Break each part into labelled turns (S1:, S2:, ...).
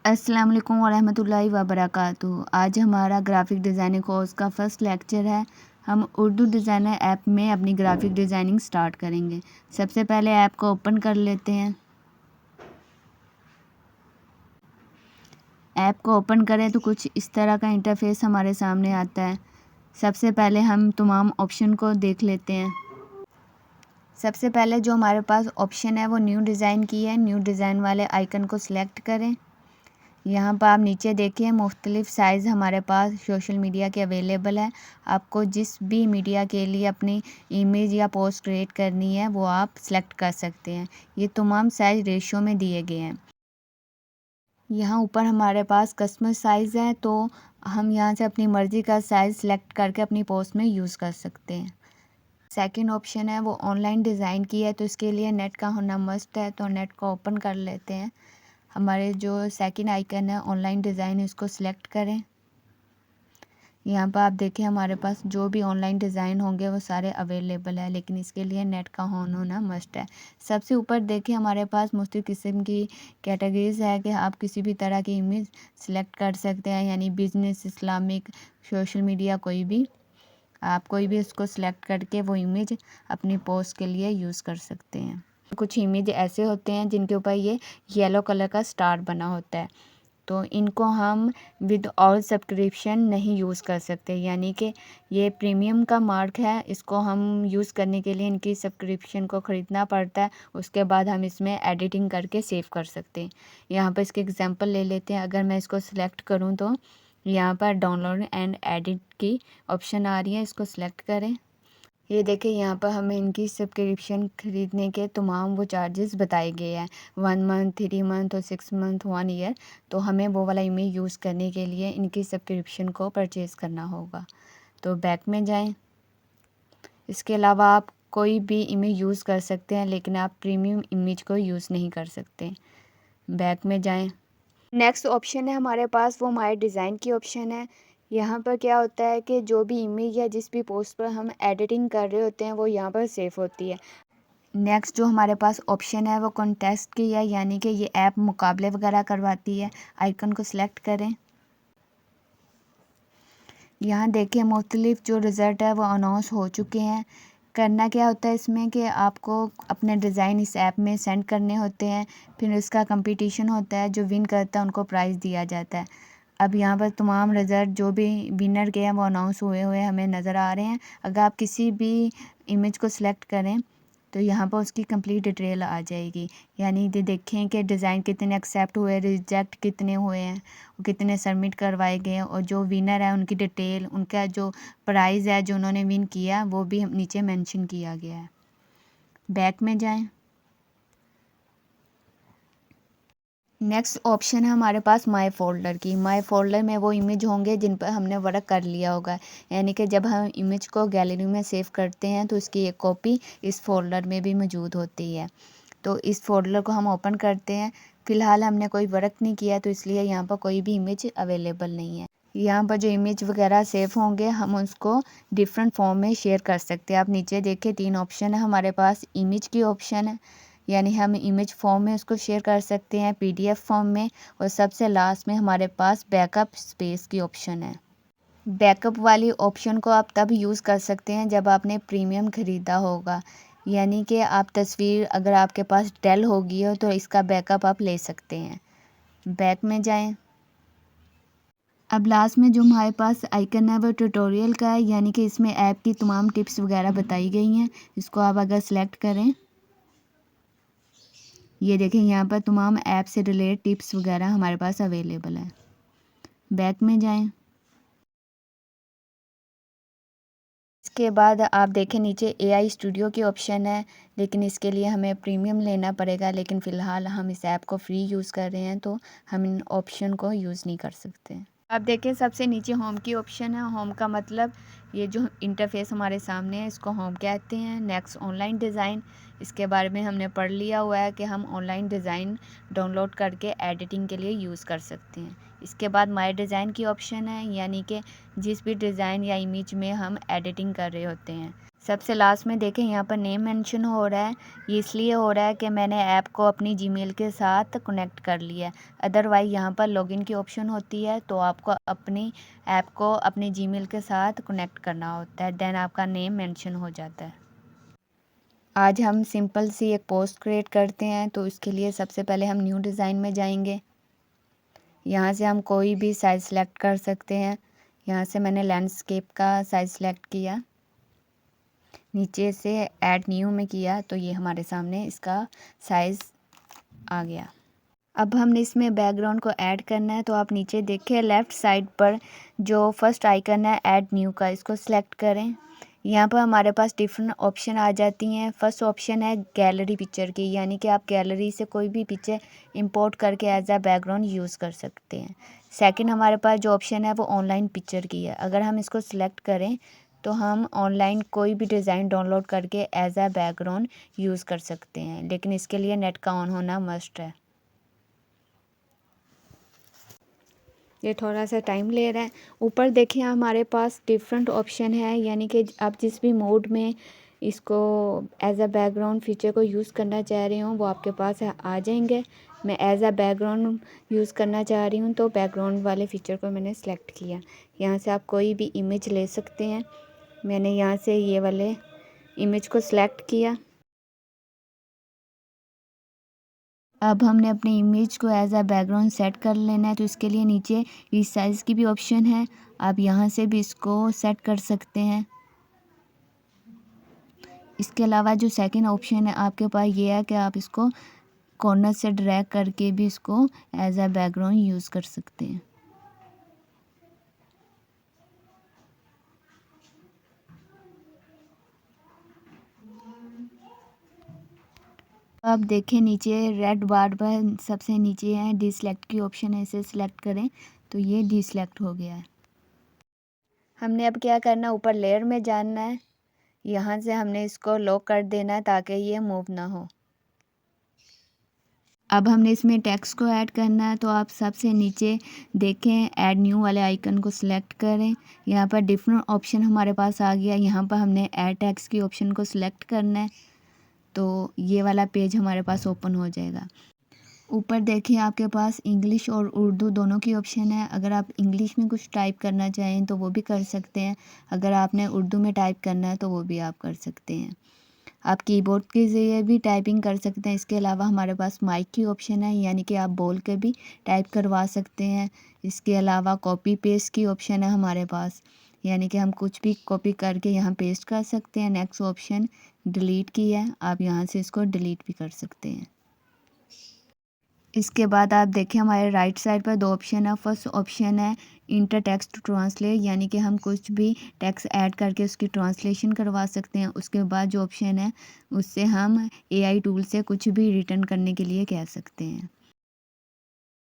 S1: अस्सलाम वालेकुम वरहमतुल्लाहि वबरकातुहू। आज हमारा ग्राफ़िक डिज़ाइनिंग कोर्स का फ़र्स्ट लेक्चर है। हम उर्दू डिज़ाइनर ऐप में अपनी ग्राफ़िक डिज़ाइनिंग स्टार्ट करेंगे। सबसे पहले ऐप को ओपन कर लेते हैं। ऐप को ओपन करें तो कुछ इस तरह का इंटरफ़ेस हमारे सामने आता है। सबसे पहले हम तमाम ऑप्शन को देख लेते हैं। सबसे पहले जो हमारे पास ऑप्शन है वो न्यू डिज़ाइन की है। न्यू डिज़ाइन वाले आइकन को सिलेक्ट करें। यहाँ पर आप नीचे देखिए मुख्तलिफ़ साइज़ हमारे पास सोशल मीडिया के अवेलेबल है। आपको जिस भी मीडिया के लिए अपनी इमेज या पोस्ट क्रिएट करनी है वो आप सेलेक्ट कर सकते हैं। ये तमाम साइज़ रेशो में दिए गए हैं। यहाँ ऊपर हमारे पास कस्टमर साइज़ है, तो हम यहाँ से अपनी मर्ज़ी का साइज़ सेलेक्ट करके अपनी पोस्ट में यूज़ कर सकते हैं। सेकंड ऑप्शन है वो ऑनलाइन डिज़ाइन की है, तो इसके लिए नेट का होना मस्ट है। तो नेट को ओपन कर लेते हैं। हमारे जो सेकंड आइकन है ऑनलाइन डिज़ाइन, इसको सिलेक्ट करें। यहाँ पर आप देखें हमारे पास जो भी ऑनलाइन डिज़ाइन होंगे वो सारे अवेलेबल है, लेकिन इसके लिए नेट का ऑन होना मस्ट है। सबसे ऊपर देखिए हमारे पास मुख्तलिफ़ किस्म की कैटेगरीज़ है कि आप किसी भी तरह की इमेज सेलेक्ट कर सकते हैं, यानी बिज़नेस, इस्लामिक, सोशल मीडिया, कोई भी आप कोई भी उसको सिलेक्ट करके वो इमेज अपनी पोस्ट के लिए यूज़ कर सकते हैं। कुछ इमेज ऐसे होते हैं जिनके ऊपर ये येलो कलर का स्टार बना होता है, तो इनको हम विद ऑल सब्सक्रिप्शन नहीं यूज़ कर सकते, यानी कि ये प्रीमियम का मार्क है। इसको हम यूज़ करने के लिए इनकी सब्सक्रिप्शन को ख़रीदना पड़ता है। उसके बाद हम इसमें एडिटिंग करके सेव कर सकते हैं। यहाँ पर इसके एग्जांपल ले लेते हैं। अगर मैं इसको सिलेक्ट करूँ तो यहाँ पर डाउनलोड एंड एडिट की ऑप्शन आ रही है, इसको सिलेक्ट करें। ये देखिए यहाँ पर हमें इनकी सब्सक्रिप्शन ख़रीदने के तमाम वो चार्जेस बताए गए हैं, 1 मंथ, 3 मंथ और 6 मंथ, 1 ईयर। तो हमें वो वाला इमेज यूज़ करने के लिए इनकी सब्सक्रिप्शन को परचेज़ करना होगा। तो बैक में जाएं। इसके अलावा आप कोई भी इमेज यूज़ कर सकते हैं, लेकिन आप प्रीमियम इमेज को यूज़ नहीं कर सकते। बैक में जाएं। नेक्स्ट ऑप्शन है हमारे पास वो माय डिज़ाइन की ऑप्शन है। यहाँ पर क्या होता है कि जो भी इमेज या जिस भी पोस्ट पर हम एडिटिंग कर रहे होते हैं वो यहाँ पर सेव होती है। नेक्स्ट जो हमारे पास ऑप्शन है वो कॉन्टेस्ट की है, यानी कि ये ऐप मुकाबले वगैरह करवाती है। आइकन को सिलेक्ट करें। यहाँ देखिए मुख्तलिफ जो रिज़ल्ट है वो अनाउंस हो चुके हैं। करना क्या होता है इसमें कि आपको अपने डिज़ाइन इस ऐप में सेंड करने होते हैं, फिर उसका कंपटीशन होता है। जो विन करता है उनको प्राइज़ दिया जाता है। अब यहाँ पर तमाम रिज़ल्ट जो भी विनर के हैं वो अनाउंस हुए हुए हमें नज़र आ रहे हैं। अगर आप किसी भी इमेज को सिलेक्ट करें तो यहाँ पर उसकी कंप्लीट डिटेल आ जाएगी, यानी ये देखें कि डिज़ाइन कितने एक्सेप्ट हुए, रिजेक्ट कितने हुए हैं, कितने सबमिट करवाए गए हैं, और जो विनर है उनकी डिटेल, उनका जो प्राइज़ है जो उन्होंने विन किया वो भी नीचे मेंशन किया गया है। बैक में जाएं। नेक्स्ट ऑप्शन है हमारे पास माय फ़ोल्डर की। माय फ़ोल्डर में वो इमेज होंगे जिन पर हमने वर्क कर लिया होगा, यानी कि जब हम इमेज को गैलरी में सेव करते हैं तो इसकी एक कॉपी इस फ़ोल्डर में भी मौजूद होती है। तो इस फ़ोल्डर को हम ओपन करते हैं। फ़िलहाल हमने कोई वर्क नहीं किया, तो इसलिए यहाँ पर कोई भी इमेज अवेलेबल नहीं है। यहाँ पर जो इमेज वगैरह सेव होंगे हम उसको डिफरेंट फॉर्म में शेयर कर सकते हैं। आप नीचे देखिए 3 ऑप्शन है हमारे पास। इमेज की ऑप्शन है, यानी हम इमेज फॉर्म में उसको शेयर कर सकते हैं, पीडीएफ फॉर्म में, और सबसे लास्ट में हमारे पास बैकअप स्पेस की ऑप्शन है। बैकअप वाली ऑप्शन को आप तब यूज़ कर सकते हैं जब आपने प्रीमियम ख़रीदा होगा, यानी कि आप तस्वीर अगर आपके पास डेल होगी हो तो इसका बैकअप आप ले सकते हैं। बैक में जाएं। अब लास्ट में जो हमारे पास आइकन है वो ट्यूटोरियल का है, यानी कि इसमें ऐप की तमाम टिप्स वगैरह बताई गई हैं। इसको आप अगर सेलेक्ट करें, ये देखें यहाँ पर तमाम ऐप से रिलेटेड टिप्स वगैरह हमारे पास अवेलेबल है। बैक में जाएं। इसके बाद आप देखें नीचे एआई स्टूडियो की ऑप्शन है, लेकिन इसके लिए हमें प्रीमियम लेना पड़ेगा। लेकिन फ़िलहाल हम इस ऐप को फ्री यूज़ कर रहे हैं, तो हम इन ऑप्शन को यूज़ नहीं कर सकते। अब देखें सबसे नीचे होम की ऑप्शन है। होम का मतलब ये जो इंटरफेस हमारे सामने है इसको होम कहते हैं। नेक्स्ट ऑनलाइन डिज़ाइन, इसके बारे में हमने पढ़ लिया हुआ है कि हम ऑनलाइन डिज़ाइन डाउनलोड करके एडिटिंग के लिए यूज़ कर सकते हैं। इसके बाद माय डिज़ाइन की ऑप्शन है, यानी कि जिस भी डिज़ाइन या इमेज में हम एडिटिंग कर रहे होते हैं। सबसे लास्ट में देखें यहाँ पर नेम मेंशन हो रहा है। ये इसलिए हो रहा है कि मैंने ऐप को अपनी जीमेल के साथ कनेक्ट कर लिया है। अदरवाइज़ यहाँ पर लॉगिन की ऑप्शन होती है, तो आपको अपनी ऐप को अपनी जीमेल के साथ कनेक्ट करना होता है, देन आपका नेम मेंशन हो जाता है। आज हम सिंपल सी एक पोस्ट क्रिएट करते हैं। तो इसके लिए सबसे पहले हम न्यू डिज़ाइन में जाएंगे। यहाँ से हम कोई भी साइज़ सेलेक्ट कर सकते हैं। यहाँ से मैंने लैंडस्केप का साइज़ सेलेक्ट किया, नीचे से ऐड न्यू में किया, तो ये हमारे सामने इसका साइज़ आ गया। अब हमने इसमें बैकग्राउंड को ऐड करना है। तो आप नीचे देखें लेफ़्ट साइड पर जो फर्स्ट आइकन है ऐड न्यू का, इसको सिलेक्ट करें। यहाँ पर हमारे पास डिफरेंट ऑप्शन आ जाती हैं। फर्स्ट ऑप्शन है गैलरी पिक्चर की, यानी कि आप गैलरी से कोई भी पिक्चर इंपोर्ट करके एज अ बैकग्राउंड यूज़ कर सकते हैं। सेकंड हमारे पास जो ऑप्शन है वो ऑनलाइन पिक्चर की है। अगर हम इसको सिलेक्ट करें तो हम ऑनलाइन कोई भी डिज़ाइन डाउनलोड करके एज अ बैकग्राउंड यूज़ कर सकते हैं, लेकिन इसके लिए नेट का ऑन होना मस्ट है। ये थोड़ा सा टाइम ले रहा है। ऊपर देखिए हमारे पास डिफरेंट ऑप्शन है, यानी कि आप जिस भी मोड में इसको एज अ बैकग्राउंड फीचर को यूज़ करना चाह रहे हो वो आपके पास आ जाएंगे। मैं एज अ बैकग्राउंड यूज़ करना चाह रही हूँ, तो बैकग्राउंड वाले फ़ीचर को मैंने सेलेक्ट किया। यहाँ से आप कोई भी इमेज ले सकते हैं। मैंने यहाँ से ये वाले इमेज को सिलेक्ट किया। अब हमने अपनी इमेज को एज अ बैकग्राउंड सेट कर लेना है। तो इसके लिए नीचे रीसाइज़ की भी ऑप्शन है, आप यहाँ से भी इसको सेट कर सकते हैं। इसके अलावा जो सेकंड ऑप्शन है आपके पास ये है कि आप इसको कॉर्नर से ड्रैग करके भी इसको एज अ बैकग्राउंड यूज़ कर सकते हैं। अब देखें नीचे रेड बार पर सबसे नीचे है डिसलेक्ट की ऑप्शन है, इसे सिलेक्ट करें तो ये डिसलेक्ट हो गया है। हमने अब क्या करना है, ऊपर लेयर में जाना है। यहाँ से हमने इसको लॉक कर देना है ताकि ये मूव ना हो। अब हमने इसमें टेक्स्ट को ऐड करना है। तो आप सबसे नीचे देखें ऐड न्यू वाले आइकन को सिलेक्ट करें। यहाँ पर डिफरेंट ऑप्शन हमारे पास आ गया। यहाँ पर हमने ऐड टेक्स्ट की ऑप्शन को सिलेक्ट करना है, तो ये वाला पेज हमारे पास ओपन हो जाएगा। ऊपर देखिए आपके पास इंग्लिश और उर्दू दोनों की ऑप्शन है। अगर आप इंग्लिश में कुछ टाइप करना चाहें तो वो भी कर सकते हैं। अगर आपने उर्दू में टाइप करना है तो वो भी आप कर सकते हैं। आप कीबोर्ड के ज़रिए भी टाइपिंग कर सकते हैं। इसके अलावा हमारे पास माइक की ऑप्शन है, यानी कि आप बोल के भी टाइप करवा सकते हैं। इसके अलावा कॉपी पेस्ट की ऑप्शन है हमारे पास, यानी कि हम कुछ भी कॉपी करके यहाँ पेस्ट कर सकते हैं। नेक्स्ट ऑप्शन डिलीट की है, आप यहाँ से इसको डिलीट भी कर सकते हैं। इसके बाद आप देखें हमारे राइट साइड पर दो ऑप्शन है। फर्स्ट ऑप्शन है इंटर टेक्स्ट ट्रांसलेट, यानी कि हम कुछ भी टेक्स्ट ऐड करके उसकी ट्रांसलेशन करवा सकते हैं। उसके बाद जो ऑप्शन है उससे हम एआई टूल से कुछ भी रिटर्न करने के लिए कह सकते हैं।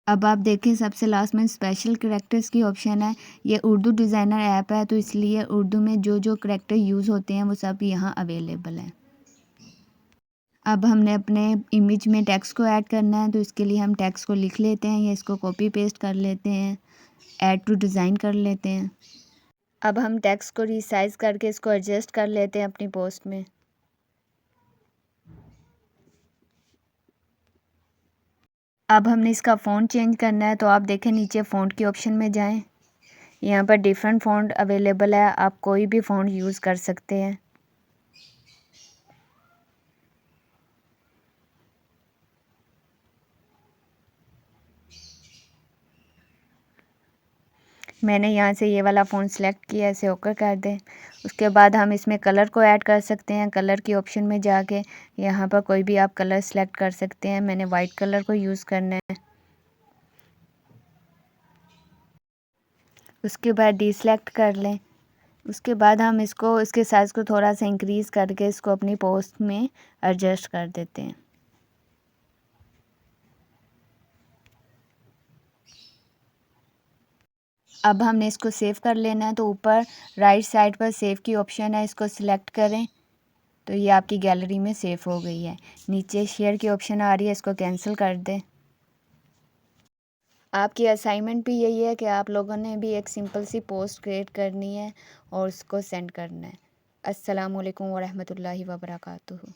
S1: अब आप देखें सबसे लास्ट में स्पेशल करैक्टर्स की ऑप्शन है। ये उर्दू डिज़ाइनर ऐप है, तो इसलिए उर्दू में जो जो करैक्टर यूज़ होते हैं वो सब यहाँ अवेलेबल है। अब हमने अपने इमेज में टेक्स्ट को ऐड करना है, तो इसके लिए हम टेक्स्ट को लिख लेते हैं या इसको कॉपी पेस्ट कर लेते हैं, ऐड टू डिज़ाइन कर लेते हैं। अब हम टेक्स्ट को रीसाइज करके इसको एडजस्ट कर लेते हैं अपनी पोस्ट में। अब हमने इसका फ़ॉन्ट चेंज करना है, तो आप देखें नीचे फ़ॉन्ट की ऑप्शन में जाएं। यहाँ पर डिफरेंट फ़ॉन्ट अवेलेबल है, आप कोई भी फ़ॉन्ट यूज़ कर सकते हैं। मैंने यहाँ से ये वाला फ़ॉन्ट सेलेक्ट किया, इसे ओके कर दें। उसके बाद हम इसमें कलर को ऐड कर सकते हैं। कलर की ऑप्शन में जाके यहाँ पर कोई भी आप कलर सेलेक्ट कर सकते हैं। मैंने वाइट कलर को यूज़ करना है। उसके बाद डीसेलेक्ट कर लें। उसके बाद हम इसके साइज़ को थोड़ा सा इंक्रीज़ करके इसको अपनी पोस्ट में एडजस्ट कर देते हैं। अब हमने इसको सेव कर लेना है, तो ऊपर राइट साइड पर सेव की ऑप्शन है, इसको सिलेक्ट करें तो ये आपकी गैलरी में सेव हो गई है। नीचे शेयर की ऑप्शन आ रही है, इसको कैंसिल कर दें। आपकी असाइनमेंट भी यही है कि आप लोगों ने भी एक सिंपल सी पोस्ट क्रिएट करनी है और उसको सेंड करना है। अस्सलामु अलैकुम वरहमतुल्लाहि वबरकातुहू।